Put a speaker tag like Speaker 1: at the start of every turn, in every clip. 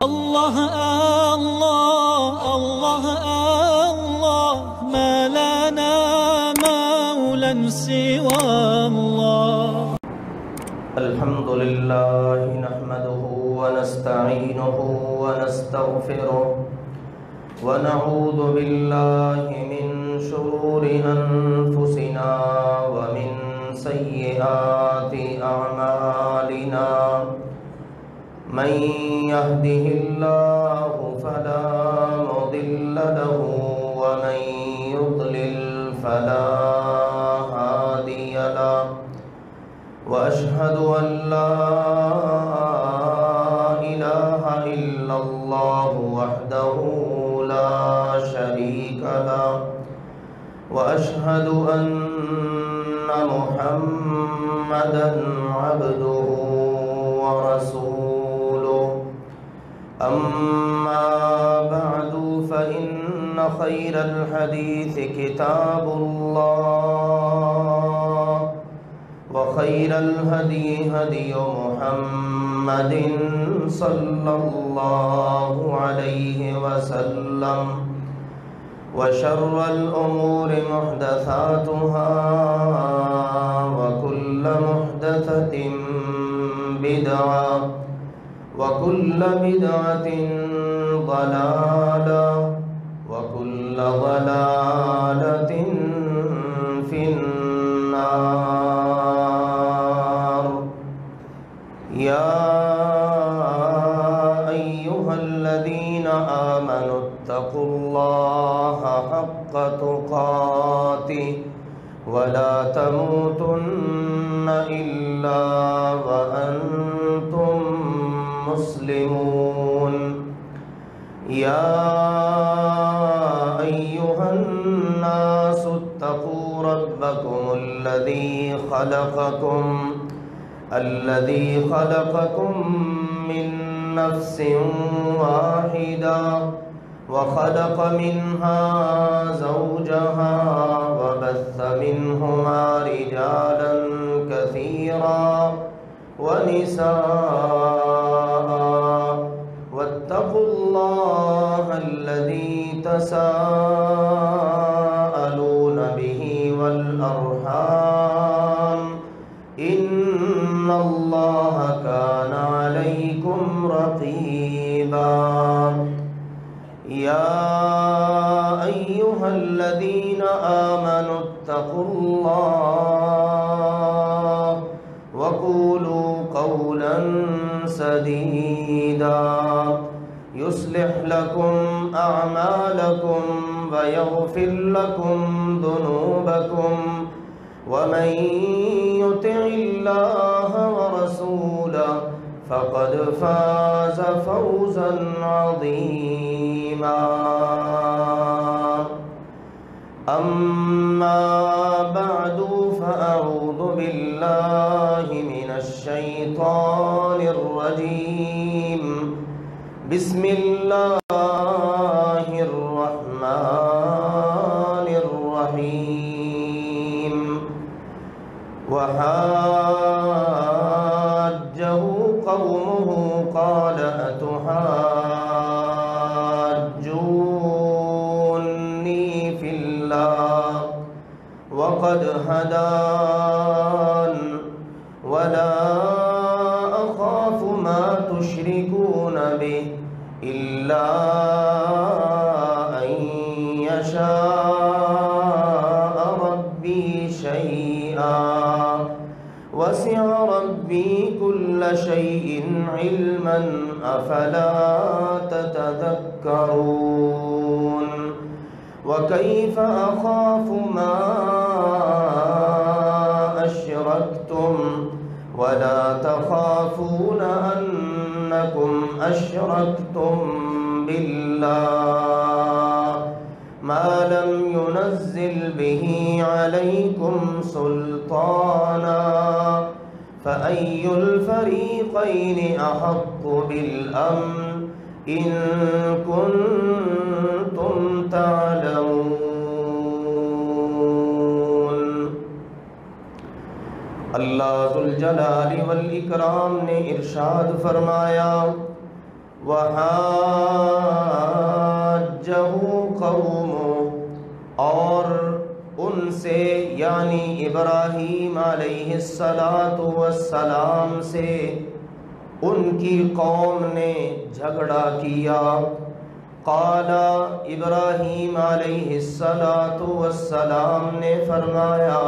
Speaker 1: الله الله الله الله ما لنا مولا سوى الله.
Speaker 2: الحمد لله نحمده ونستعينه ونستغفره ونعوذ بالله من شرور أنفسنا ومن سيئات أعمالنا. من يهده الله فلا مضل له ومن يضلل فلا هادي له. وأشهد أن لا إله إلا الله وحده لا شريك له. وأشهد أن محمدًا عبده ورسوله. أما بعد فإن خير الحديث كتاب الله وخير الهدي هدي محمد صلى الله عليه وسلم. وشر الأمور محدثاتها وكل محدثة بدعة وكل بدعة ضلالة وكل ضلالة في النار. يا أيها الذين آمنوا اتقوا الله حق تقاته ولا تموتن إلا وأنتم مسلمون. يا أيها الناس اتقوا ربكم الذي خلقكم من نفس واحدة وخلق منها زوجها وبث منهما رجالا كثيرا ونساء. واتقوا الله الذي تساءلون به والأرحام إن الله كان عليكم رقيبا. يا أيها الذين آمنوا اتقوا الله وقولوا قولا سديدا يصلح لكم أعمالكم ويغفر لكم ذنوبكم. ومن يطع الله ورسوله فقد فاز فوزا عظيما. أما بعد فأعوذ بالله من الشيطان الرجيم. بسم الله الرحمن الرحيم. وحاجه قومه قال أتحاجوني في الله وقد هدان ولا أخاف ما تشركون به إلا أن يشاء ربي شيئا وسع ربي كل شيء علما أفلا تتذكرون. وكيف أخاف ما أشركتم ولا تخافون أنكم أشركتم بالله ما لم ينزل به عليكم سلطانا. فأي الفريقين أحق بالأمن إن كنتم تعلمون. اللہ ذوالجلال والاکرام نے ارشاد فرمایا وحاجہ قومہ، اور ان سے یعنی ابراہیم علیہ السلام سے ان کی قوم نے جھگڑا کیا۔ قال ابراہیم علیہ السلام نے فرمایا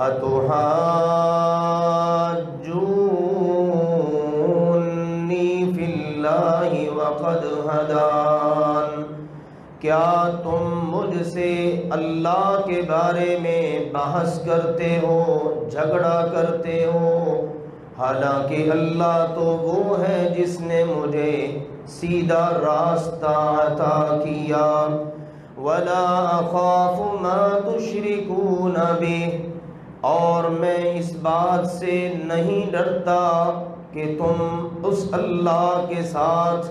Speaker 2: اتحاجونی فی اللہ وقد ہدان، کیا تم مجھ سے اللہ کے بارے میں بحث کرتے ہو، جھگڑا کرتے ہو، حالانکہ اللہ تو وہ ہے جس نے مجھے سیدھا راستہ عطا کیا۔ وَلَا أَخَافُ مَا تُشْرِكُونَ بِهِ، اور میں اس بات سے نہیں ڈرتا کہ تم اس اللہ کے ساتھ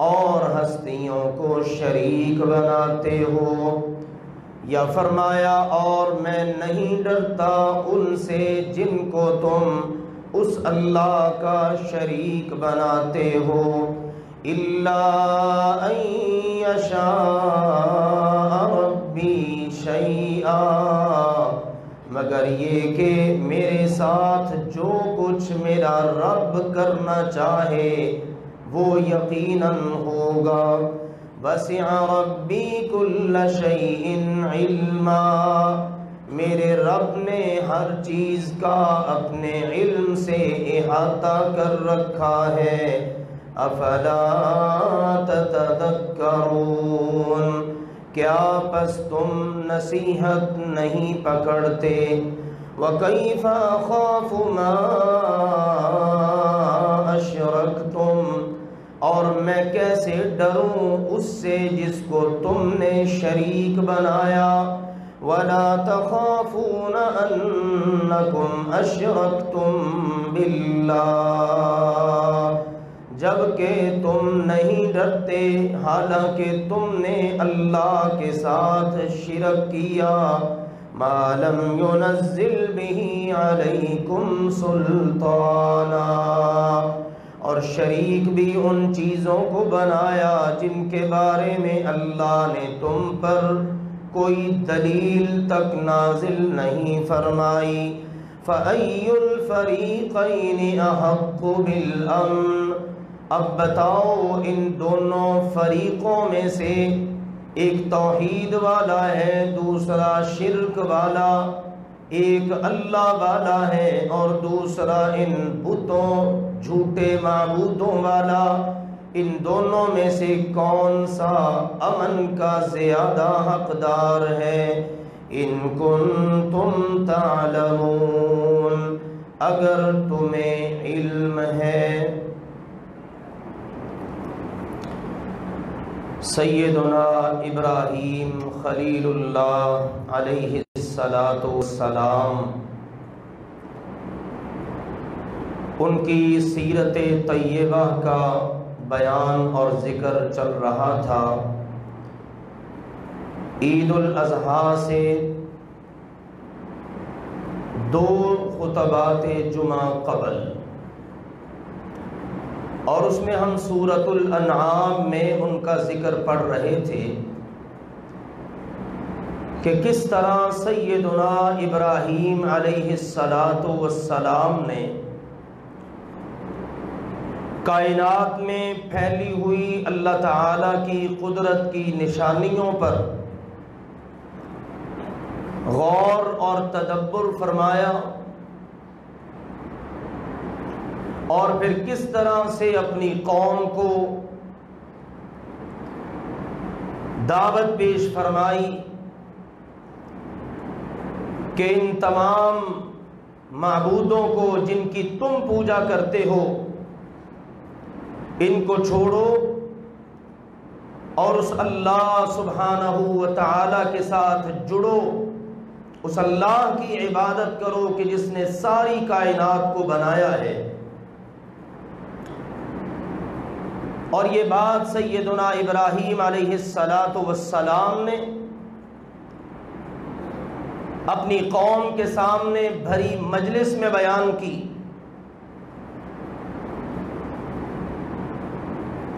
Speaker 2: اور ہستیوں کو شریک بناتے ہو، یا فرمایا اور میں نہیں ڈرتا ان سے جن کو تم اس اللہ کا شریک بناتے ہو، الا ان یشاء ربی شیئا، مگر یہ کہ میرے ساتھ جو کچھ میرا رب کرنا چاہے وہ یقیناً ہوگا۔ وسع ربی کل شیء علما، میرے رب نے ہر چیز کا اپنے علم سے احاطہ کر رکھا ہے۔ افلا تتذکرون، کیا پس تم نصیحت نہیں پکڑتے؟ وَكَيْفَ أَخَافُ مَا أَشْرَكْتُمْ، اور میں کیسے ڈروں اس سے جس کو تم نے شریک بنایا۔ وَلَا تَخَافُونَ أَنَّكُمْ أَشْرَكْتُمْ بِاللَّهِ، جبکہ تم نہیں ڈرتے حالانکہ تم نے اللہ کے ساتھ شرک کیا۔ مَا لَمْ يُنَزِّلْ بِهِ عَلَيْكُمْ سُلْطَانًا، اور شریک بھی ان چیزوں کو بنایا جن کے بارے میں اللہ نے تم پر کوئی دلیل تک نازل نہیں فرمائی۔ فَأَيُّ الْفَرِيقَيْنِ أَحَقُّ بِالْأَمْنِ، اب بتاؤ ان دونوں فریقوں میں سے ایک توحید والا ہے، دوسرا شرک والا، ایک اللہ والا ہے اور دوسرا ان بتوں جھوٹے معبودوں والا، ان دونوں میں سے کون سا امن کا زیادہ حقدار ہے؟ ان کنتم تعلمون، اگر تمہیں علم ہے۔ سیدنا ابراہیم خلیل اللہ علیہ السلام، ان کی سیرت طیبہ کا بیان اور ذکر چل رہا تھا۔ عید الاضحیٰ سے 2 خطبات جمعہ قبل، اور اس میں ہم سورۃ الانعام میں ان کا ذکر پڑھ رہے تھے کہ کس طرح سیدنا ابراہیم علیہ السلام نے کائنات میں پھیلی ہوئی اللہ تعالی کی قدرت کی نشانیوں پر غور اور تدبر فرمایا، اور پھر کس طرح سے اپنی قوم کو دعوت پیش فرمائی کہ ان تمام معبودوں کو جن کی تم پوجا کرتے ہو ان کو چھوڑو اور اس اللہ سبحانہ و تعالی کے ساتھ جڑو، اس اللہ کی عبادت کرو کہ جس نے ساری کائنات کو بنایا ہے۔ اور یہ بات سیدنا ابراہیم علیہ السلام نے اپنی قوم کے سامنے بھری مجلس میں بیان کی۔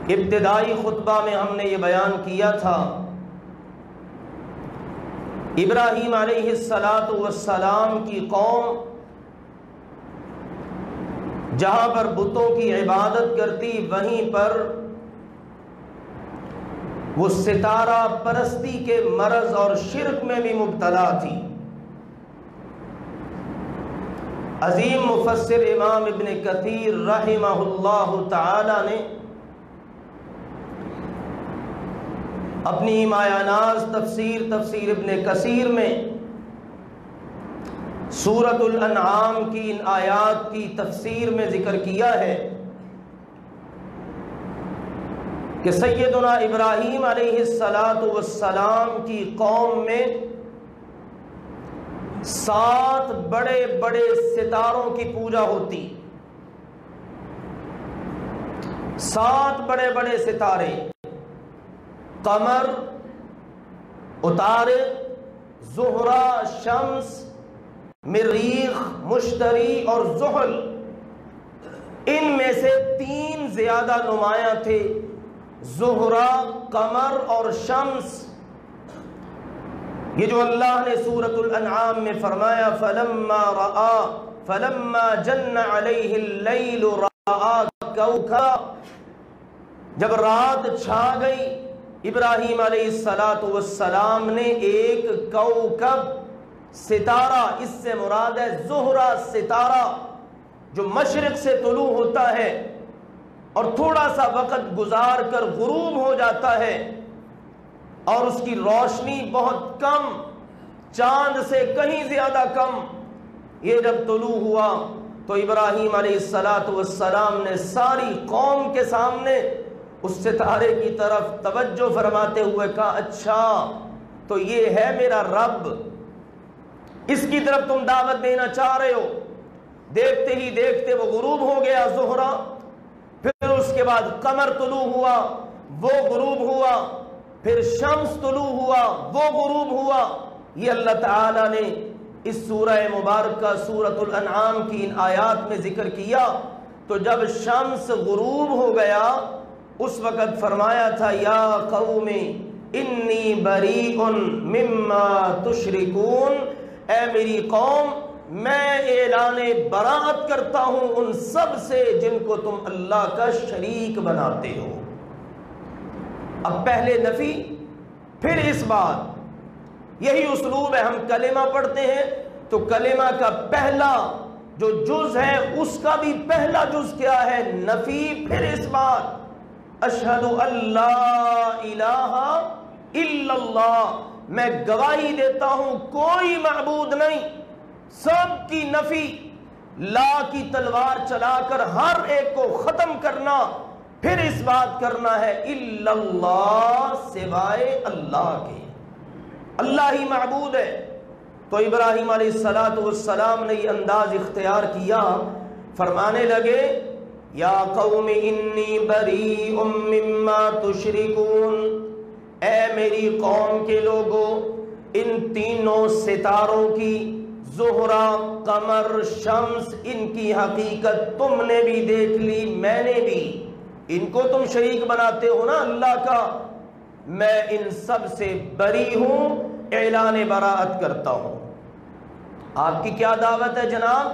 Speaker 2: ابتدائی خطبہ میں ہم نے یہ بیان کیا تھا، ابراہیم علیہ السلام کی قوم جہاں پر بتوں کی عبادت کرتی، وہیں پر وہ ستارہ پرستی کے مرض اور شرک میں بھی مبتلا تھی۔ عظیم مفسر امام ابن کثیر رحمہ اللہ تعالی نے اپنی مایہ ناز تفسیر ابن کثیر میں سورۃ الانعام کی ان آیات کی تفسیر میں ذکر کیا ہے کہ سیدنا ابراہیم علیہ السلام کی قوم میں 7 بڑے بڑے ستاروں کی پوجا ہوتی۔ 7 بڑے بڑے ستارے، قمر، عطارد، زہرہ، شمس، مریخ، مشتری اور زحل، ان میں سے 3 زیادہ نمایاں تھے، زہرہ، قمر اور شمس۔ یہ جو اللہ نے سورۃ الانعام میں فرمایا فلما جن علیہ اللیل رأى کوكبا، جب رات چھا گئی ابراہیم علیہ السلام نے ایک کوكب ستارہ، اس سے مراد ہے زہرہ ستارہ جو مشرق سے طلوع ہوتا ہے اور تھوڑا سا وقت گزار کر غروب ہو جاتا ہے اور اس کی روشنی بہت کم، چاند سے کہیں زیادہ کم۔ یہ جب طلوع ہوا تو ابراہیم علیہ السلام نے ساری قوم کے سامنے اس ستارے کی طرف توجہ فرماتے ہوئے کہا، اچھا تو یہ ہے میرا رب، اس کی طرف تم دعوت دینا چاہ رہے ہو۔ دیکھتے ہی دیکھتے وہ غروب ہو گیا زہرہ، پھر اس کے بعد قمر طلوع ہوا، وہ غروب ہوا، پھر شمس طلوع ہوا، وہ غروب ہوا۔ یہ اللہ تعالیٰ نے اس سورہ مبارکہ سورۃ الانعام کی ان آیات میں ذکر کیا۔ تو جب شمس غروب ہو گیا اس وقت فرمایا تھا، یا قوم انی بریء مما تشرکون، اے میری قوم میں اعلان براءت کرتا ہوں ان سب سے جن کو تم اللہ کا شریک بناتے ہو۔ اب پہلے نفی پھر اس بات، یہی اسلوب ہے۔ ہم کلمہ پڑھتے ہیں تو کلمہ کا پہلا جو جز ہے اس کا بھی پہلا جز کیا ہے؟ نفی پھر اس بات، اشہد ان لا الہ الا اللہ، میں گواہی دیتا ہوں کوئی معبود نہیں، سب کی نفی، لا کی تلوار چلا کر ہر ایک کو ختم کرنا، پھر اس بات کرنا ہے الا اللہ، سوائے اللہ کے، اللہ ہی معبود ہے۔ تو ابراہیم علیہ السلام نے یہ انداز اختیار کیا، فرمانے لگے، یا قوم انی بریء مما تشرکون، اے میری قوم کے لوگوں، ان تینوں ستاروں کی، زہرہ، قمر، شمس، ان کی حقیقت تم نے بھی دیکھ لی، میں نے بھی، ان کو تم شریک بناتے ہو نا اللہ کا، میں ان سب سے بری ہوں، اعلان براءت کرتا ہوں۔ آپ کی کیا دعوت ہے جناب؟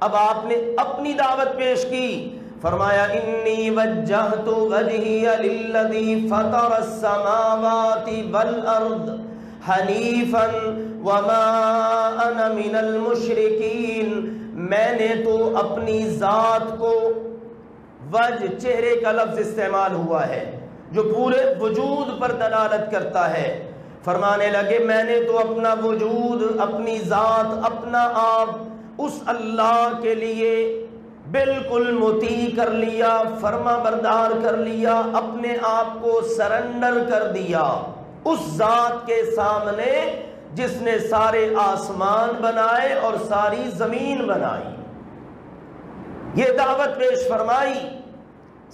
Speaker 2: اب آپ نے اپنی دعوت پیش کی، فرمایا انی وجہت وجہی للذی فطر السماوات والارض حنیفا وما انا من المشرکین، میں نے تو اپنی ذات کو، وجہ چہرے کا لفظ استعمال ہوا ہے جو پورے وجود پر دلالت کرتا ہے۔ فرمانے لگے میں نے تو اپنا وجود، اپنی ذات، اپنا آپ اس اللہ کے لیے بالکل مطیع کر لیا، فرما بردار کر لیا، اپنے آپ کو سرنڈر کر دیا اس ذات کے سامنے جس نے سارے آسمان بنائے اور ساری زمین بنائی۔ یہ دعوت پیش فرمائی،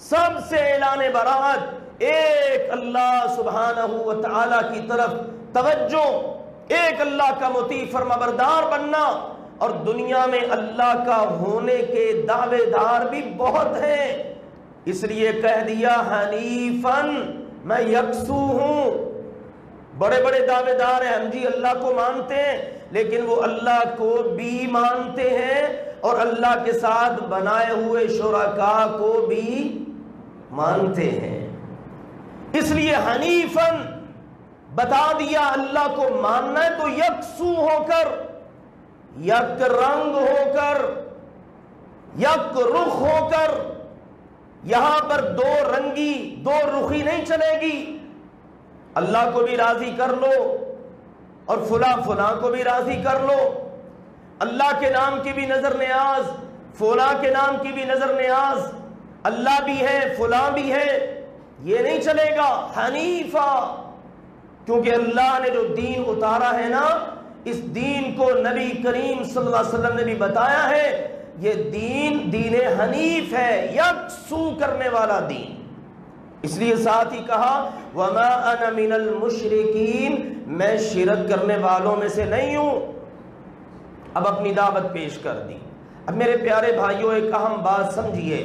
Speaker 2: سب سے اعلان براءت، ایک اللہ سبحانہ و تعالی کی طرف توجہ، ایک اللہ کا مطیع فرما بردار بننا۔ اور دنیا میں اللہ کا ہونے کے دعوے دار بھی بہت ہیں، اس لیے کہہ دیا حنیفاً، میں یکسو ہوں۔ بڑے بڑے دعوے دار ہیں، ہم جی اللہ کو مانتے ہیں، لیکن وہ اللہ کو بھی مانتے ہیں اور اللہ کے ساتھ بنائے ہوئے شرکاء کو بھی مانتے ہیں۔ اس لیے حنیفاً بتا دیا اللہ کو ماننا ہے تو یکسو ہو کر، یک رنگ ہو کر، یک رخ ہو کر۔ یہاں پر دو رنگی، دو رخی نہیں چلے گی۔ اللہ کو بھی راضی کر لو اور فلاں کو بھی راضی کر لو، اللہ کے نام کی بھی نظر نیاز، فلاں کے نام کی بھی نظر نیاز، اللہ بھی ہے فلاں بھی ہے، یہ نہیں چلے گا۔ حنیفہ، کیونکہ اللہ نے جو دین اتارا ہے نا، اس دین کو نبی کریم صلی اللہ علیہ وسلم نے بھی بتایا ہے، یہ دین حنیف ہے، یکسو کرنے والا دین۔ اس لیے ساتھ ہی کہا وَمَا أَنَا مِنَ الْمُشْرِكِينَ، میں شرک کرنے والوں میں سے نہیں ہوں۔ اب اپنی دعوت پیش کر دی۔ اب میرے پیارے بھائیوں ایک اہم بات سمجھیے،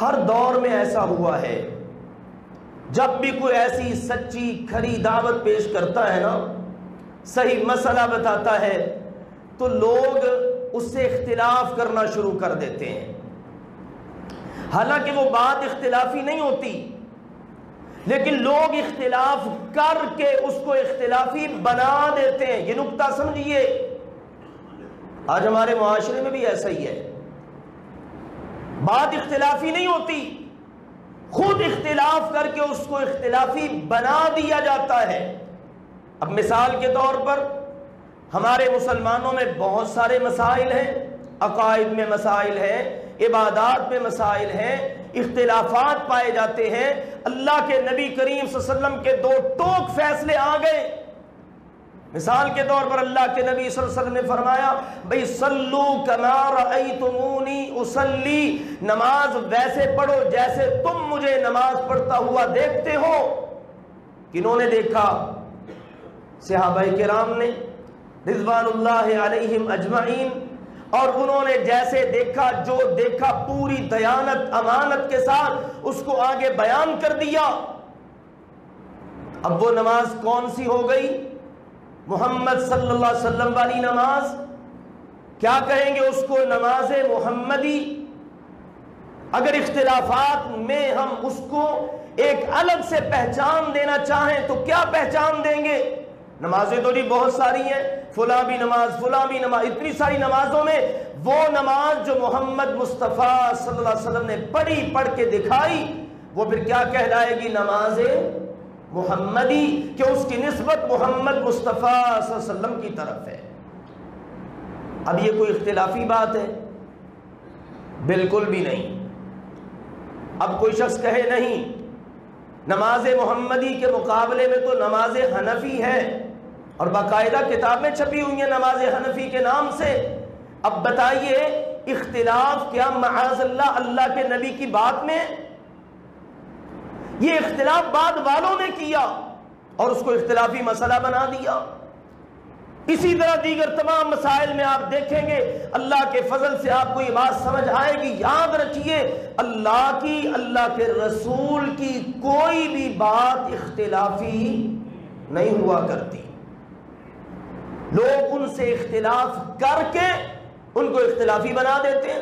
Speaker 2: ہر دور میں ایسا ہوا ہے، جب بھی کوئی ایسی سچی کھری دعوت پیش کرتا ہے نا، صحیح مسئلہ بتاتا ہے، تو لوگ اس سے اختلاف کرنا شروع کر دیتے ہیں، حالانکہ وہ بات اختلافی نہیں ہوتی، لیکن لوگ اختلاف کر کے اس کو اختلافی بنا دیتے ہیں۔ یہ نکتہ سمجھیے، آج ہمارے معاشرے میں بھی ایسا ہی ہے، بات اختلافی نہیں ہوتی، خود اختلاف کر کے اس کو اختلافی بنا دیا جاتا ہے۔ اب مثال کے طور پر ہمارے مسلمانوں میں بہت سارے مسائل ہیں، عقائد میں مسائل ہیں، عبادات میں مسائل ہیں، اختلافات پائے جاتے ہیں۔ اللہ کے نبی کریم صلی اللہ علیہ وسلم کے دو ٹوک فیصلے آ گئے۔ مثال کے طور پر اللہ کے نبی صلی اللہ علیہ وسلم نے فرمایا بھئی صلو کما رأیتمونی اصلی، نماز ویسے پڑھو جیسے تم مجھے نماز پڑھتا ہوا دیکھتے ہو۔ کنہوں نے دیکھا؟ صحابہ کرام نے رضوان اللہ علیہم اجمعین، اور انہوں نے جیسے دیکھا، جو دیکھا پوری دیانت امانت کے ساتھ اس کو آگے بیان کر دیا۔ اب وہ نماز کون سی ہو گئی؟ محمد صلی اللہ علیہ وسلم والی نماز۔ کیا کہیں گے اس کو؟ نماز محمدی۔ اگر اختلافات میں ہم اس کو ایک الگ سے پہچان دینا چاہیں تو کیا پہچان دیں گے؟ نمازیں تو جی بہت ساری ہیں، فلاں بھی نماز، فلاں بھی نماز، اتنی ساری نمازوں میں وہ نماز جو محمد مصطفیٰ صلی اللہ علیہ وسلم نے پڑھ کے دکھائی، وہ پھر کیا کہلائے گی؟ نماز محمدی، کہ اس کی نسبت محمد مصطفیٰ صلی اللہ علیہ وسلم کی طرف ہے۔ اب یہ کوئی اختلافی بات ہے؟ بالکل بھی نہیں۔ اب کوئی شخص کہے نہیں، نماز محمدی کے مقابلے میں تو نماز حنفی ہے، اور باقاعدہ کتابیں چھپی ہوئی ہیں نماز حنفی کے نام سے۔ اب بتائیے اختلاف کیا معاذ اللہ اللہ کے نبی کی بات میں؟ یہ اختلاف بعد والوں نے کیا اور اس کو اختلافی مسئلہ بنا دیا۔ اسی طرح دیگر تمام مسائل میں آپ دیکھیں گے، اللہ کے فضل سے آپ کو یہ بات سمجھ آئے گی۔ یاد رکھیے، اللہ کی، اللہ کے رسول کی کوئی بھی بات اختلافی نہیں ہوا کرتی۔ لوگ ان سے اختلاف کر کے ان کو اختلافی بنا دیتے ہیں،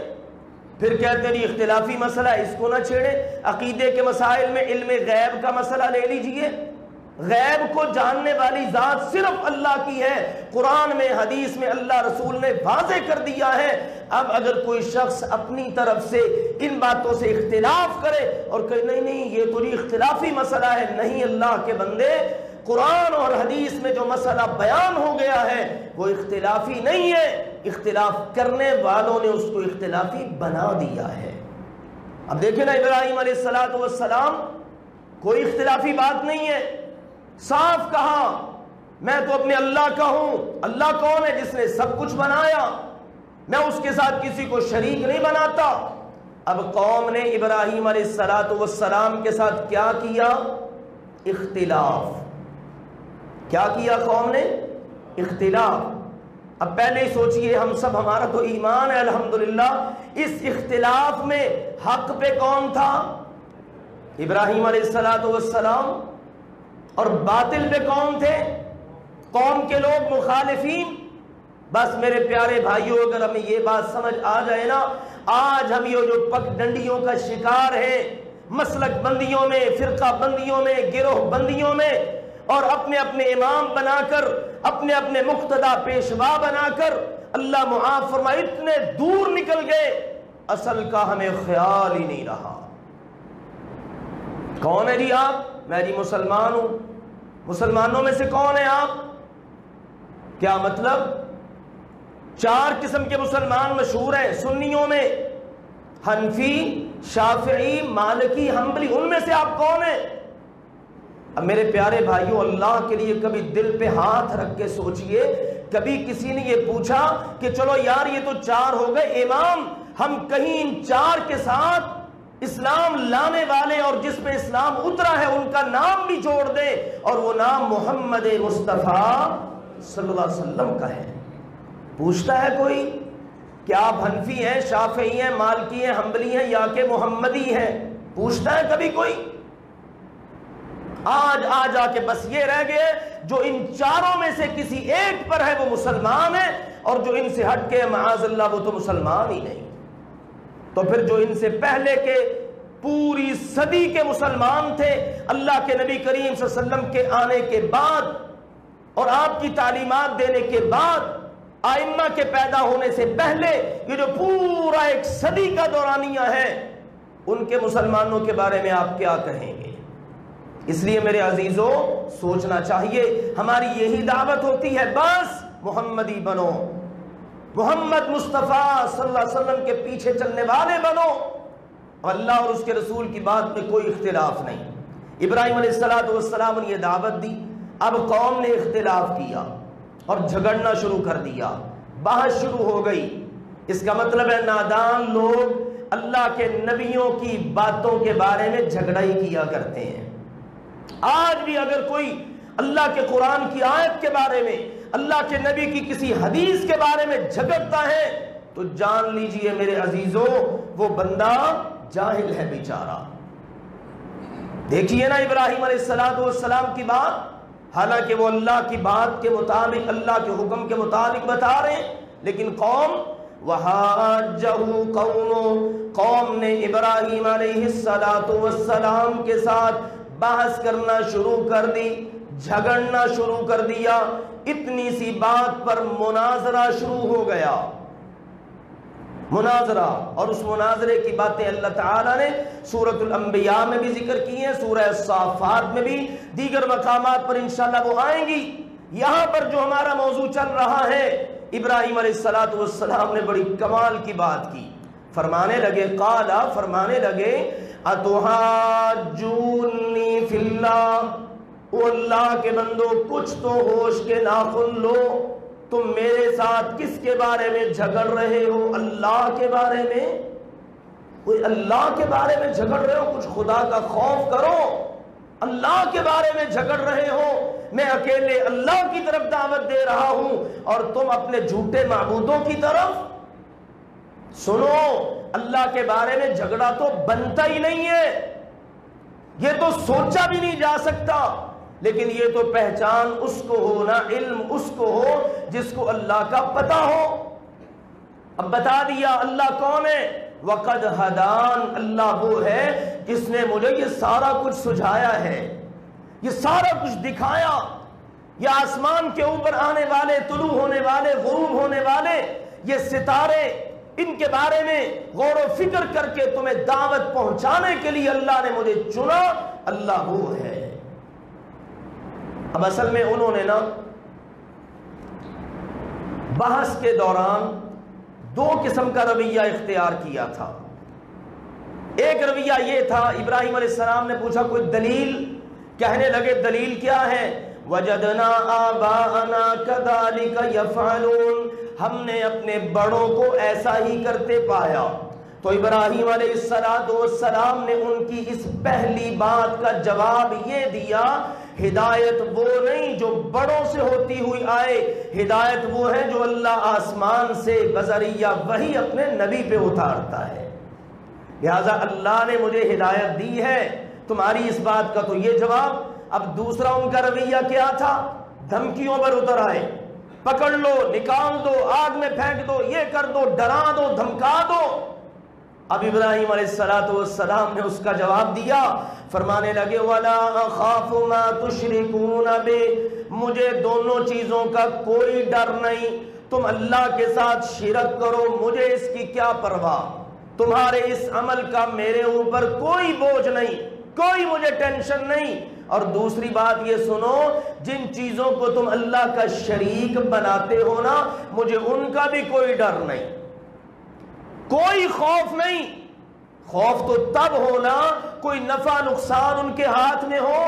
Speaker 2: پھر کہتے ہیں اختلافی مسئلہ اس کو نہ چھیڑے۔ عقیدے کے مسائل میں علم غیب کا مسئلہ لے لیجئے، غیب کو جاننے والی ذات صرف اللہ کی ہے، قرآن میں حدیث میں اللہ رسول نے واضح کر دیا ہے۔ اب اگر کوئی شخص اپنی طرف سے ان باتوں سے اختلاف کرے اور کہے نہیں نہیں یہ تو اختلافی مسئلہ ہے، نہیں اللہ کے بندے، قرآن اور حدیث میں جو مسئلہ بیان ہو گیا ہے وہ اختلافی نہیں ہے، اختلاف کرنے والوں نے اس کو اختلافی بنا دیا ہے۔ اب دیکھیں نا، ابراہیم علیہ السلام کوئی اختلافی بات نہیں ہے، صاف کہا میں تو اپنے اللہ کا ہوں۔ اللہ کون ہے؟ جس نے سب کچھ بنایا، میں اس کے ساتھ کسی کو شریک نہیں بناتا۔ اب قوم نے ابراہیم علیہ السلام کے ساتھ کیا کیا؟ اختلاف۔ کیا کیا قوم نے؟ اختلاف۔ اب پہلے ہی سوچئے ہم سب، ہمارا تو ایمان ہے الحمدللہ، اس اختلاف میں حق پہ کون تھا؟ ابراہیم علیہ السلام، اور باطل پہ کون تھے؟ قوم کے لوگ مخالفین۔ بس میرے پیارے بھائیوں، اگر ہمیں یہ بات سمجھ آ جائے نا، آج ہم یہ جو پگ ڈنڈیوں کا شکار ہے، مسلک بندیوں میں، فرقہ بندیوں میں، گروہ بندیوں میں، اور اپنے اپنے امام بنا کر، اپنے اپنے مقتدا پیشوا بنا کر، اللہ معاف فرمائے اتنے دور نکل گئے، اصل کا ہمیں خیال ہی نہیں رہا۔ کون ہے جی آپ؟ میں جی مسلمان ہوں۔ مسلمانوں میں سے کون ہے آپ؟ کیا مطلب؟ 4 قسم کے مسلمان مشہور ہیں سنیوں میں، حنفی، شافعی، مالکی، حنبلی، ان میں سے آپ کون ہیں؟ اب میرے پیارے بھائیوں، اللہ کے لیے کبھی دل پہ ہاتھ رکھ کے سوچئے، کبھی کسی نے یہ پوچھا کہ چلو یار یہ تو 4 ہو گئے امام، ہم کہیں ان 4 کے ساتھ اسلام لانے والے اور جس پہ اسلام اترا ہے ان کا نام بھی جوڑ دیں، اور وہ نام محمد مصطفیٰ صلی اللہ علیہ وسلم کا ہے؟ پوچھتا ہے کوئی کہ آپ حنفی ہیں، شافعی ہیں، مالکی ہیں، حنبلی ہیں، یا کہ محمدی ہیں؟ پوچھتا ہے کبھی کوئی؟ آج آ جا کے بس یہ رہ گئے جو ان 4 میں سے کسی ایک پر ہے وہ مسلمان ہے، اور جو ان سے ہٹ کے معاذ اللہ وہ تو مسلمان ہی نہیں۔ تو پھر جو ان سے پہلے کے پوری صدی کے مسلمان تھے، اللہ کے نبی کریم صلی اللہ علیہ وسلم کے آنے کے بعد اور آپ کی تعلیمات دینے کے بعد، ائمہ کے پیدا ہونے سے پہلے، یہ جو پورا 1 صدی کا دورانیہ ہے، ان کے مسلمانوں کے بارے میں آپ کیا کہیں گے؟ اس لیے میرے عزیزوں سوچنا چاہیے، ہماری یہی دعوت ہوتی ہے، بس محمدی بنو، محمد مصطفیٰ صلی اللہ علیہ وسلم کے پیچھے چلنے والے بنو، اللہ اور اس کے رسول کی بات میں کوئی اختلاف نہیں۔ ابراہیم علیہ السلام نے یہ دعوت دی، اب قوم نے اختلاف کیا اور جھگڑنا شروع کر دیا، بحث شروع ہو گئی۔ اس کا مطلب ہے نادان لوگ اللہ کے نبیوں کی باتوں کے بارے میں جھگڑا ہی کیا کرتے ہیں۔ آج بھی اگر کوئی اللہ کے قرآن کی آیت کے بارے میں، اللہ کے نبی کی کسی حدیث کے بارے میں جھگڑتا ہے تو جان لیجئے میرے عزیزوں وہ بندہ جاہل ہے بیچارہ۔ دیکھیے نا ابراہیم علیہ السلام کی بات، حالانکہ وہ اللہ کی بات کے مطابق، اللہ کے حکم کے مطابق بتا رہے ہیں، لیکن قوم نے ابراہیم علیہ السلام کے ساتھ بحث کرنا شروع کر دی، جھگڑنا شروع کر دیا، اتنی سی بات پر مناظرہ شروع ہو گیا، مناظرہ۔ اور اس مناظرے کی باتیں اللہ تعالیٰ نے سورۃ الانبیاء میں بھی ذکر کی ہیں، سورہ الصافات میں بھی، دیگر مقامات پر انشاءاللہ وہ آئیں گی۔ یہاں پر جو ہمارا موضوع چل رہا ہے، ابراہیم علیہ السلام نے بڑی کمال کی بات کی، فرمانے لگے، قالا، فرمانے لگے، اتحاجونی فی اللہ، او اللہ کے بندو کچھ تو ہوش کے ناخن لو، تم میرے ساتھ کس کے بارے میں جھگڑ رہے ہو؟ اللہ کے بارے میں؟ کوئی اللہ کے بارے میں جھگڑ رہے ہو؟ کچھ خدا کا خوف کرو، اللہ کے بارے میں جھگڑ رہے ہو؟ میں اکیلے اللہ کی طرف دعوت دے رہا ہوں اور تم اپنے جھوٹے معبودوں کی طرف۔ سنو، اللہ کے بارے میں جھگڑا تو بنتا ہی نہیں ہے، یہ تو سوچا بھی نہیں جا سکتا، لیکن یہ تو پہچان اس کو ہو نا، علم اس کو ہو جس کو اللہ کا پتہ ہو۔ اب بتا دیا اللہ کون ہے، وقد ہدان، اللہ وہ ہے جس نے مجھے یہ سارا کچھ سجھایا ہے، یہ سارا کچھ دکھایا، یہ آسمان کے اوپر آنے والے، طلوع ہونے والے، غروب ہونے والے یہ ستارے، ان کے بارے میں غور و فکر کر کے تمہیں دعوت پہنچانے کے لیے اللہ نے مجھے چنا، اللہ وہ ہے۔ اب اصل میں انہوں نے نا بحث کے دوران 2 قسم کا رویہ اختیار کیا تھا۔ ایک رویہ یہ تھا، ابراہیم علیہ السلام نے پوچھا کوئی دلیل، کہنے لگے دلیل کیا ہے؟ وجدنا آباءنا کذالک یفعلون، ہم نے اپنے بڑوں کو ایسا ہی کرتے پایا۔ تو ابراہیم علیہ السلام نے ان کی اس پہلی بات کا جواب یہ دیا ہدایت وہ نہیں جو بڑوں سے ہوتی ہوئی آئے، ہدایت وہ ہے جو اللہ آسمان سے بذریعہ وحی اپنے نبی پہ اتارتا ہے۔ لہذا اللہ نے مجھے ہدایت دی ہے، تمہاری اس بات کا تو یہ جواب۔ اب دوسرا ان کا رویہ کیا تھا؟ دھمکیوں پر اتر آئے، پکڑ لو، نکال دو، آگ میں پھینک دو، یہ کر دو، ڈرا دو، دھمکا دو۔ اب ابراہیم علیہ السلام نے اس کا جواب دیا، فرمانے لگے وَلَا أَخَافُ مَا تُشْرِكُونَ بِهِ، مجھے دونوں چیزوں کا کوئی ڈر نہیں، تم اللہ کے ساتھ شرک کرو، مجھے اس کی کیا پرواہ، تمہارے اس عمل کا میرے اوپر کوئی بوجھ نہیں، کوئی مجھے ٹینشن نہیں۔ اور دوسری بات یہ سنو، جن چیزوں کو تم اللہ کا شریک بناتے ہو نا، مجھے ان کا بھی کوئی ڈر نہیں، کوئی خوف نہیں۔ خوف تو تب ہونا کوئی نفع نقصان ان کے ہاتھ میں ہو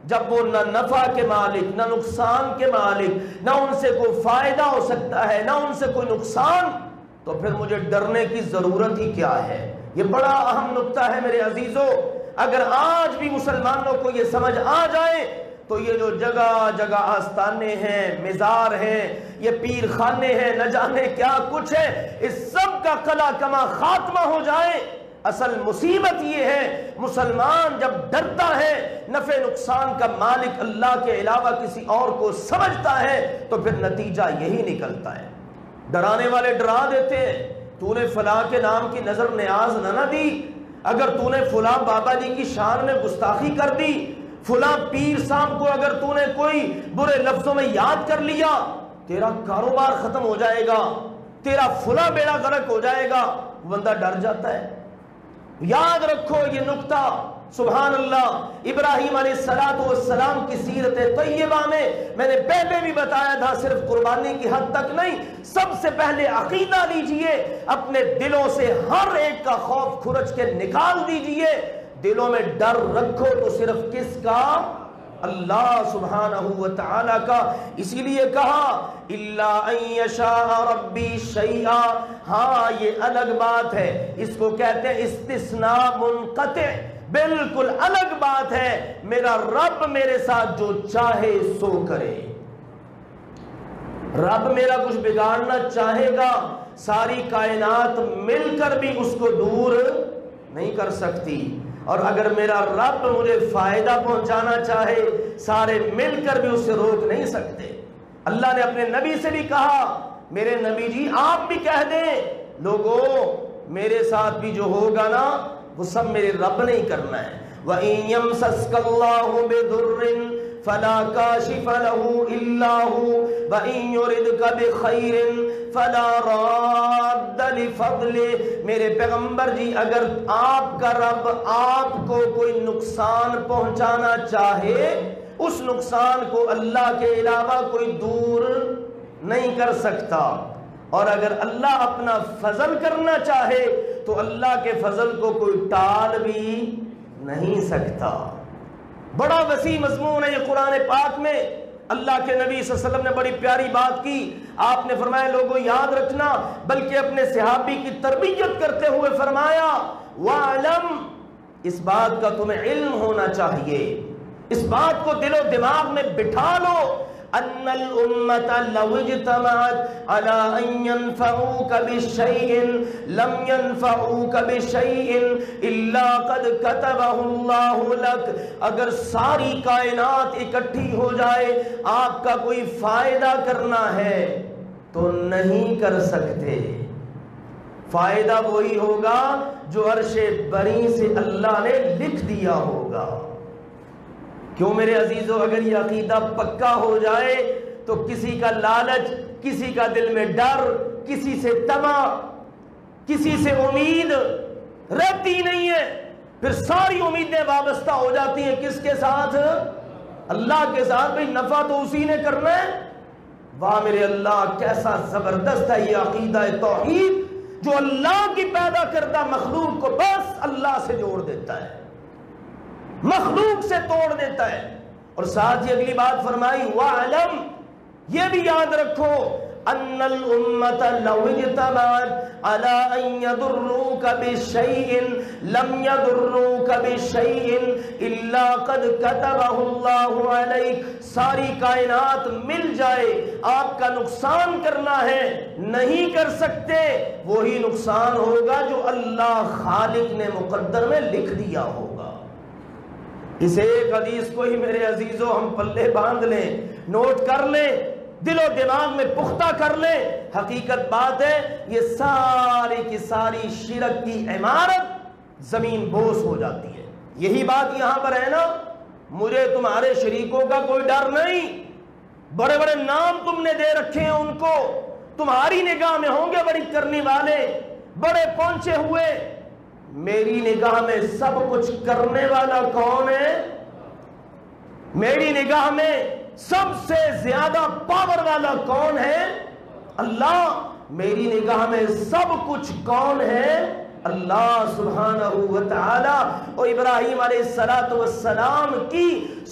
Speaker 2: جب وہ نہ نفع کے مالک نہ نقصان کے مالک، نہ ان سے کوئی فائدہ ہو سکتا ہے نہ ان سے کوئی نقصان، تو پھر مجھے ڈرنے کی ضرورت ہی کیا ہے۔ یہ بڑا اہم نقطہ ہے میرے عزیزو۔ اگر آج بھی مسلمانوں کو یہ سمجھ آ جائے تو یہ جو جگہ جگہ آستانے ہیں، مزار ہیں، یہ پیر خانے ہیں، نہ جانے کیا کچھ ہے، اس سب کا قلع کما خاتمہ ہو جائے۔ اصل مصیبت یہ ہے، مسلمان جب ڈرتا ہے، نفع نقصان کا مالک اللہ کے علاوہ کسی اور کو سمجھتا ہے، تو پھر نتیجہ یہی نکلتا ہے۔ ڈرانے والے ڈرا دیتے ہیں، تو نے فلاں کے نام کی نظر نیاز نہ دی، اگر تو نے فلاں بابا جی کی شان میں گستاخی کر دی، فلاں پیر صاحب کو اگر تو نے کوئی برے لفظوں میں یاد کر لیا، تیرا کاروبار ختم ہو جائے گا، تیرا فلاں بیڑا غرق ہو جائے گا۔ بندہ ڈر جاتا ہے۔ یاد رکھو یہ نقطہ، سبحان اللہ۔ ابراہیم علیہ السلام کی سیرت طیبہ میں نے پہلے بھی بتایا تھا، صرف قربانی کی حد تک نہیں، سب سے پہلے عقیدہ لیجئے، اپنے دلوں سے ہر ایک کا خوف کھرچ کے نکال دیجئے۔ دلوں میں ڈر رکھو تو صرف کس کا؟ اللہ سبحانہ وتعالی کا۔ اسی لیے کہا الا ان یشاء ربی شیئا، ہاں یہ الگ بات ہے، اس کو کہتے ہیں استثناء منقطع، بالکل الگ بات ہے، میرا رب میرے ساتھ جو چاہے سو کرے۔ رب میرا کچھ بگاڑنا چاہے گا، ساری کائنات مل کر بھی اس کو دور نہیں کر سکتی، اور اگر میرا رب مجھے فائدہ پہنچانا چاہے، سارے مل کر بھی اسے روک نہیں سکتے۔ اللہ نے اپنے نبی سے بھی کہا، میرے نبی جی آپ بھی کہہ دیں لوگوں میرے ساتھ بھی جو ہوگا نا وہ سب میرے رب نے ہی کرنا ہے۔ وَإِن يَمْسَسْكَ اللَّهُ بِضُرٍّ فَلَا كَاشِفَ لَهُ إِلَّا هُوَ وَإِن يُرِدْكَ بِخَيْرٍ فَلَا رَادَّ لِفَضْلِهِ۔ میرے پیغمبر جی اگر آپ کا رب آپ کو کوئی نقصان پہنچانا چاہے، اس نقصان کو اللہ کے علاوہ کوئی دور نہیں کر سکتا، اور اگر اللہ اپنا فضل کرنا چاہے تو اللہ کے فضل کو کوئی ٹال بھی نہیں سکتا۔ بڑا وسیع مضمون ہے یہ قرآن پاک میں۔ اللہ کے نبی صلی اللہ علیہ وسلم نے بڑی پیاری بات کی، آپ نے فرمایا لوگوں یاد رکھنا، بلکہ اپنے صحابی کی تربیت کرتے ہوئے فرمایا وَعْلَمْ، اس بات کا تمہیں علم ہونا چاہیے، اس بات کو دل و دماغ میں بٹھا لو، ان الامة لو اجتمعت على ان ينفعوك بشيء لم ينفعوك بشيء الا قد كتبه الله لك، اگر ساری کائنات اکٹھی ہو جائے آپ کا کوئی فائدہ کرنا ہے تو نہیں کر سکتے، فائدہ وہی ہوگا جو عرش بری سے اللہ نے لکھ دیا ہوگا۔ کیوں میرے عزیزو، اگر یہ عقیدہ پکا ہو جائے تو کسی کا لالچ، کسی کا دل میں ڈر، کسی سے طمع، کسی سے امید رہتی نہیں ہے، پھر ساری امیدیں وابستہ ہو جاتی ہیں کس کے ساتھ؟ اللہ کے ساتھ۔ بھئی نفع تو اسی نے کرنا ہے۔ واہ میرے اللہ، کیسا زبردست ہے یہ عقیدہ توحید جو اللہ کی پیدا کردہ مخلوق کو بس اللہ سے جوڑ دیتا ہے، مخلوق سے توڑ دیتا ہے۔ اور ساتھ ہی اگلی بات فرمائی وَعْلَمْ، یہ بھی یاد رکھو أن الأمة لو اجتمعت على أن يضروك بشيء لم يضروك بشيء إلا قد كتبه الله عليك. ساری کائنات مل جائے آپ کا نقصان کرنا ہے، نہیں کر سکتے، وہی نقصان ہوگا جو اللہ خالق نے مقدر میں لکھ دیا ہوگا. اس ایک حدیث کو ہی میرے عزیزو ہم پلے باندھ لیں، نوٹ کر لیں، دل و دماغ میں پختہ کر لیں. حقیقت بات ہے یہ ساری کی ساری شرک کی عمارت زمین بوس ہو جاتی ہے. یہی بات یہاں پر ہے نا، مجھے تمہارے شریکوں کا کوئی ڈر نہیں، بڑے بڑے نام تم نے دے رکھے ہیں ان کو، تمہاری نگاہ میں ہوں گے بڑی کرنے والے، بڑے پہنچے ہوئے، میری نگاہ میں سب کچھ کرنے والا کون ہے؟ میری نگاہ میں سب سے زیادہ پاور والا کون ہے؟ اللہ. میری نگاہ میں سب کچھ کون ہے؟ اللہ سبحانہ و تعالی. اور ابراہیم علیہ السلام کی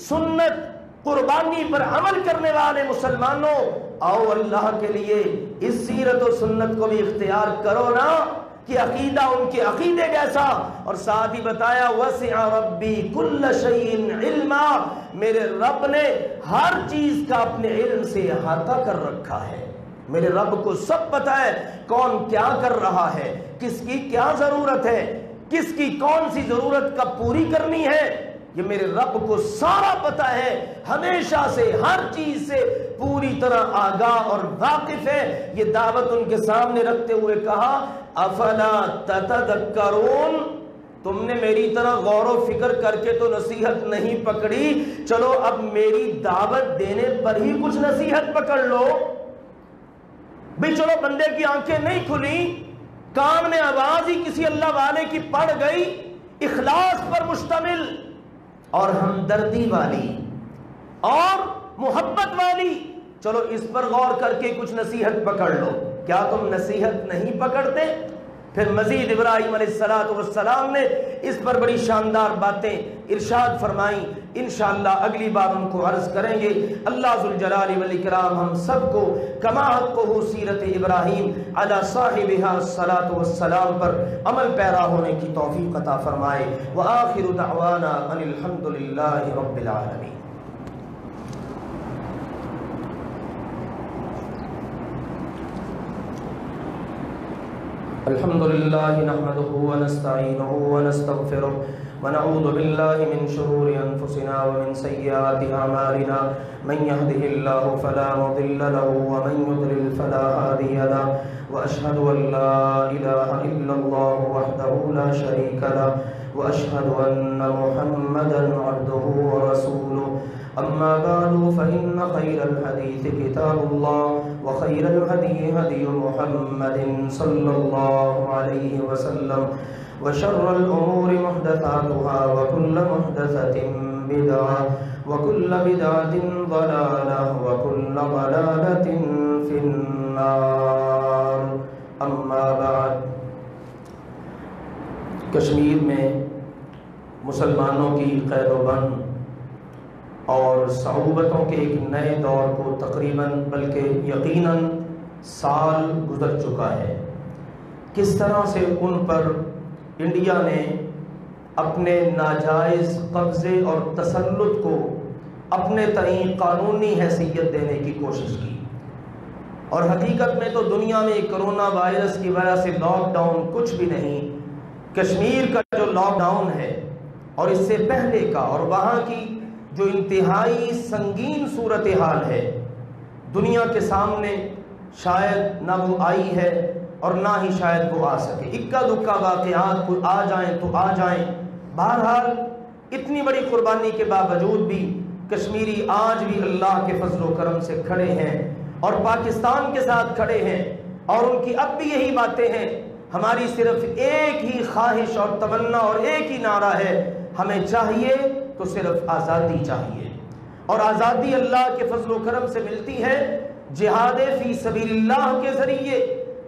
Speaker 2: سنت قربانی پر عمل کرنے والے مسلمانوں، آؤ اللہ کے لیے اس سیرت و سنت کو بھی اختیار کرو نا کہ عقیدہ ان کے عقیدے جیسا. اور ساتھ ہی بتایا وسع ربی کل شیء علما، میرے رب نے ہر چیز کا اپنے علم سے احاطہ کر رکھا ہے. میرے رب کو سب پتہ ہے کون کیا کر رہا ہے، کس کی کیا ضرورت ہے، کس کی کون سی ضرورت کب پوری کرنی ہے. یہ میرے رب کو سارا پتہ ہے، ہمیشہ سے ہر چیز سے پوری طرح آگاہ اور واقف ہے. یہ دعوت ان کے سامنے رکھتے ہوئے کہا افلا تتذکرون، تم نے میری طرح غور و فکر کر کے تو نصیحت نہیں پکڑی، چلو اب میری دعوت دینے پر ہی کچھ نصیحت پکڑ لو. بھی چلو بندے کی آنکھیں نہیں کھلی، کان میں آواز ہی کسی اللہ والے کی پڑ گئی، اخلاص پر مشتمل اور ہمدردی والی اور محبت والی، چلو اس پر غور کر کے کچھ نصیحت پکڑ لو. کیا تم نصیحت نہیں پکڑتے؟ پھر مزید ابراہیم علیہ السلام نے اس پر بڑی شاندار باتیں ارشاد فرمائیں. انشاءاللہ اگلی بار ان کو عرض کریں گے. اللہ ذوالجلال والاکرام ہم سب کو کما حقہ سیرت ابراہیم علی صاحبہا الصلاۃ والسلام پر عمل پیرا ہونے کی توفیق عطا فرمائے. وآخر دعوانا ان الحمد للہ رب العالمین. الحمد لله نحمده ونستعينه ونستغفره ونعوذ بالله من شرور أنفسنا ومن سيئات أعمالنا من يهده الله فلا مضل له ومن يضلل فلا هادي له وأشهد أن لا إله إلا الله وحده لا شريك له وأشهد أن محمدا عبده ورسوله. أما بعد فإن خير الحديث كتاب الله وخير الهدي هدي محمد صلى الله عليه وسلم وشر الأمور محدثاتها وكل محدثة بدعة وكل بدعة ضلالة وكل ضلالة في النار. أما بعد، کشمیر میں مسلمانوں کی قید و بند اور صعوبتوں کے ایک نئے دور کو تقریباً بلکہ یقیناً سال گزر چکا ہے. کس طرح سے ان پر انڈیا نے اپنے ناجائز قبضے اور تسلط کو اپنے تئیں قانونی حیثیت دینے کی کوشش کی. اور حقیقت میں تو دنیا میں کرونا وائرس کی وجہ سے لاک ڈاؤن کچھ بھی نہیں. کشمیر کا جو لاک ڈاؤن ہے اور اس سے پہلے کا اور وہاں کی جو انتہائی سنگین صورتحال ہے، دنیا کے سامنے شاید نہ وہ آئی ہے اور نہ ہی شاید وہ آ سکے. اکا دکا واقعات کوئی آ جائیں تو آ جائیں. بہرحال اتنی بڑی قربانی کے باوجود بھی کشمیری آج بھی اللہ کے فضل و کرم سے کھڑے ہیں اور پاکستان کے ساتھ کھڑے ہیں. اور ان کی اب بھی یہی باتیں ہیں. ہماری صرف ایک ہی خواہش اور تمنا اور ایک ہی نعرہ ہے، ہمیں چاہیے تو صرف آزادی چاہیے. اور آزادی اللہ کے فضل و کرم سے ملتی ہے جہاد فی سبیل اللہ کے ذریعے.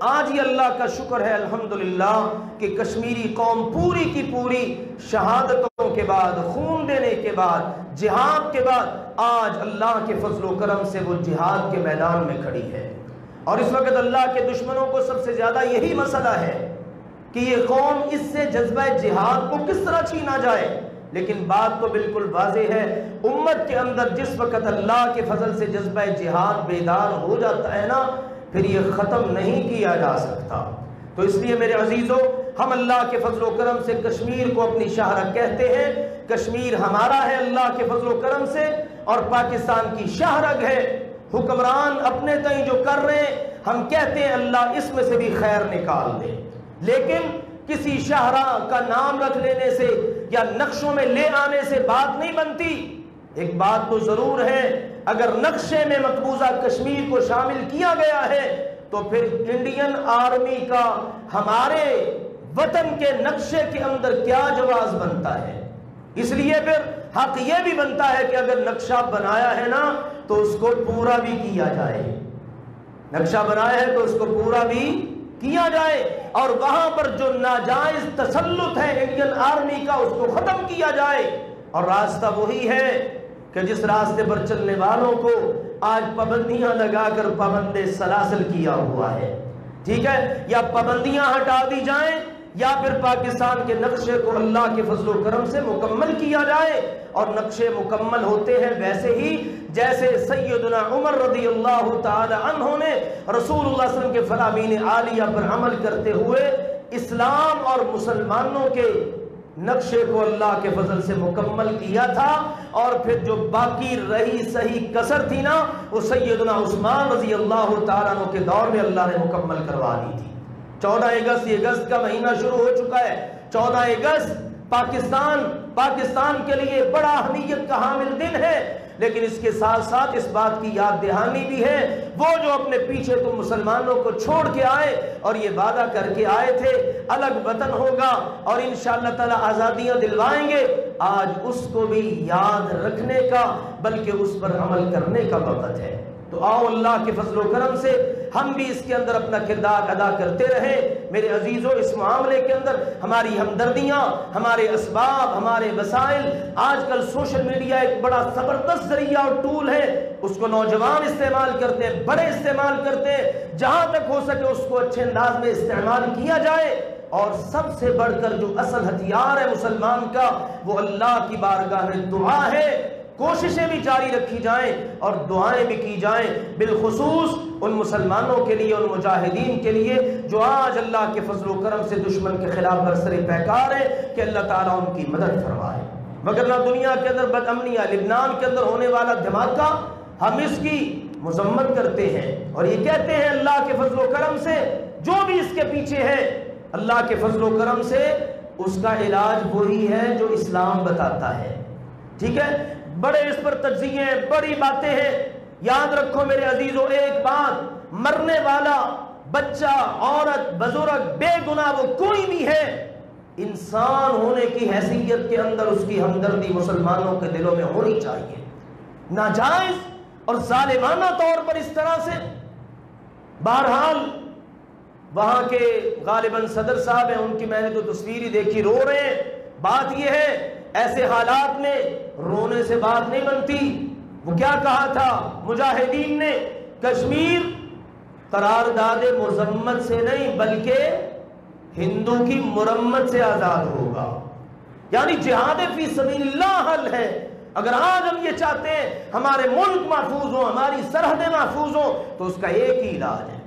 Speaker 2: آج یہ اللہ کا شکر ہے الحمدللہ کہ کشمیری قوم پوری کی پوری شہادتوں کے بعد، خون دینے کے بعد، جہاد کے بعد آج اللہ کے فضل و کرم سے وہ جہاد کے میدان میں کھڑی ہے. اور اس وقت اللہ کے دشمنوں کو سب سے زیادہ یہی مسئلہ ہے کہ یہ قوم اس سے جذبہ جہاد کو کس طرح چھینا جائے. لیکن بات تو بالکل واضح ہے، امت کے اندر جس وقت اللہ کے فضل سے جذبہ جہاد بیدار ہو جاتا ہے نا، پھر یہ ختم نہیں کیا جا سکتا. تو اس لیے میرے عزیزو، ہم اللہ کے فضل و کرم سے کشمیر کو اپنی شاہرگ کہتے ہیں. کشمیر ہمارا ہے اللہ کے فضل و کرم سے، اور پاکستان کی شاہرگ ہے. حکمران اپنے تئیں جو کر رہے ہیں، ہم کہتے ہیں اللہ اس میں سے بھی خیر نکال دے. لیکن کسی شاہراہ کا نام رکھ لینے سے یا نقشوں میں لے آنے سے بات نہیں بنتی. ایک بات تو ضرور ہے، اگر نقشے میں مقبوضہ کشمیر کو شامل کیا گیا ہے تو پھر انڈین آرمی کا ہمارے وطن کے نقشے کے اندر کیا جواز بنتا ہے. اس لیے پھر حق یہ بھی بنتا ہے کہ اگر نقشہ بنایا ہے نا تو اس کو پورا بھی کیا جائے. نقشہ بنایا ہے تو اس کو پورا بھی کیا جائے، اور وہاں پر جو ناجائز تسلط ہے انڈین آرمی کا اس کو ختم کیا جائے. اور راستہ وہی ہے کہ جس راستے پر چلنے والوں کو آج پابندیاں لگا کر پابند سلاسل کیا ہوا ہے. ٹھیک ہے، یا پابندیاں ہٹا دی جائیں یا پھر پاکستان کے نقشے کو اللہ کے فضل و کرم سے مکمل کیا جائے. اور نقشے مکمل ہوتے ہیں ویسے ہی جیسے سیدنا عمر رضی اللہ تعالی عنہ نے رسول اللہ صلی اللہ علیہ وسلم کے فرامین عالیہ پر عمل کرتے ہوئے اسلام اور مسلمانوں کے نقشے کو اللہ کے فضل سے مکمل کیا تھا. اور پھر جو باقی رہی صحیح کسر تھی نا، وہ سیدنا عثمان رضی اللہ تعالیٰ عنہ کے دور میں اللہ نے مکمل کروا دی تھی. 14 اگست، یہ اگست کا مہینہ شروع ہو چکا ہے. 14 اگست پاکستان کے لیے بڑا اہمیت کا حامل دن ہے. لیکن اس کے ساتھ ساتھ اس بات کی یاد دہانی بھی ہے، وہ جو اپنے پیچھے تم مسلمانوں کو چھوڑ کے آئے اور یہ وعدہ کر کے آئے تھے الگ وطن ہوگا اور انشاءاللہ تعالی آزادیاں دلوائیں گے، آج اس کو بھی یاد رکھنے کا بلکہ اس پر عمل کرنے کا وقت ہے. تو آؤ اللہ کے فضل و کرم سے ہم بھی اس کے اندر اپنا کردار ادا کرتے رہیں. میرے عزیزو، اس معاملے کے اندر ہماری ہمدردیاں، ہمارے اسباب، ہمارے وسائل، آج کل سوشل میڈیا ایک بڑا زبردست ذریعہ اور ٹول ہے. اس کو نوجوان استعمال کرتے ہیں، بڑے استعمال کرتے ہیں. جہاں تک ہو سکے اس کو اچھے انداز میں استعمال کیا جائے. اور سب سے بڑھ کر جو اصل ہتھیار ہے مسلمان کا، وہ اللہ کی بارگاہ میں دعا ہے. کوششیں بھی جاری رکھی جائیں اور دعائیں بھی کی جائیں، بالخصوص ان مسلمانوں کے لیے، ان مجاہدین کے لیے جو آج اللہ کے فضل و کرم سے دشمن کے خلاف برسر پیکار ہے، کہ اللہ تعالیٰ ان کی مدد فرمائے. وگرنہ دنیا کے اندر بد امنیاں، لبنان کے اندر ہونے والا دھماکہ، ہم اس کی مذمت کرتے ہیں اور یہ کہتے ہیں اللہ کے فضل و کرم سے جو بھی اس کے پیچھے ہے، اللہ کے فضل و کرم سے اس کا علاج وہی ہے جو اسلام بتاتا ہے. ٹھیک ہے، بڑے اس پر تجزیے ہیں، بڑی باتیں ہیں. یاد رکھو میرے عزیزو ایک بات، مرنے والا بچہ، عورت، بزرگ، بے گناہ وہ کوئی بھی ہے، انسان ہونے کی حیثیت کے اندر اس کی ہمدردی مسلمانوں کے دلوں میں ہونی چاہیے. ناجائز اور ظالمانہ طور پر اس طرح سے، بہرحال وہاں کے غالباً صدر صاحب ہیں، ان کی میں نے تو تصویر ہی دیکھی، رو رہے ہیں. بات یہ ہے ایسے حالات میں رونے سے بات نہیں بنتی. وہ کیا کہا تھا مجاہدین نے؟ کشمیر قرارداد مذمت سے نہیں بلکہ ہندو کی مرمت سے آزاد ہوگا. یعنی جہاد فی سبیل اللہ حل ہے. اگر آج ہم یہ چاہتے ہیں ہمارے ملک محفوظ ہوں، ہماری سرحدیں محفوظ ہوں، تو اس کا ایک ہی علاج ہے.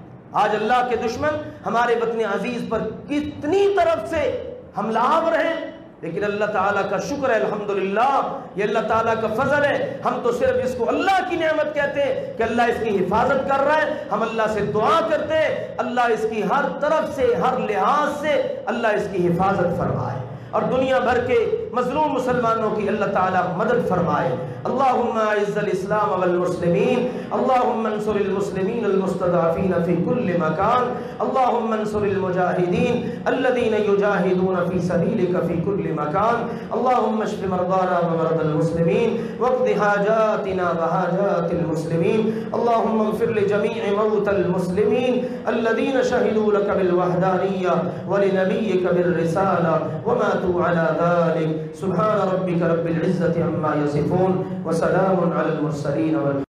Speaker 2: آج اللہ کے دشمن ہمارے وطن عزیز پر کتنی طرف سے حملہ آور ہیں، لیکن اللہ تعالیٰ کا شکر ہے، الحمدللہ، یہ اللہ تعالیٰ کا فضل ہے. ہم تو صرف اس کو اللہ کی نعمت کہتے ہیں کہ اللہ اس کی حفاظت کر رہا ہے. ہم اللہ سے دعا کرتے ہیں اللہ اس کی ہر طرف سے، ہر لحاظ سے اللہ اس کی حفاظت فرمائے اور دنیا بھر کے مظلوم مسلمانوں کی اللہ تعالیٰ مدد فرمائے. اللہم اعز الاسلام والمسلمین، اللہم انصر المسلمین المستضعفین فی کل مکان، اللہم انصر المجاہدین الذین یجاہدون فی سبیلک فی کل مکان، اللہم اشف مرضانا ومرضى المسلمین واقض حاجاتنا وحاجات المسلمین، اللہم اغفر لجمیع موتى المسلمین الذین شہدوا لک بالوحدانیہ ولنبیک بالرسالہ وماتوا على ذلك. سبحان ربك رب العزة عما يصفون وسلام على المرسلين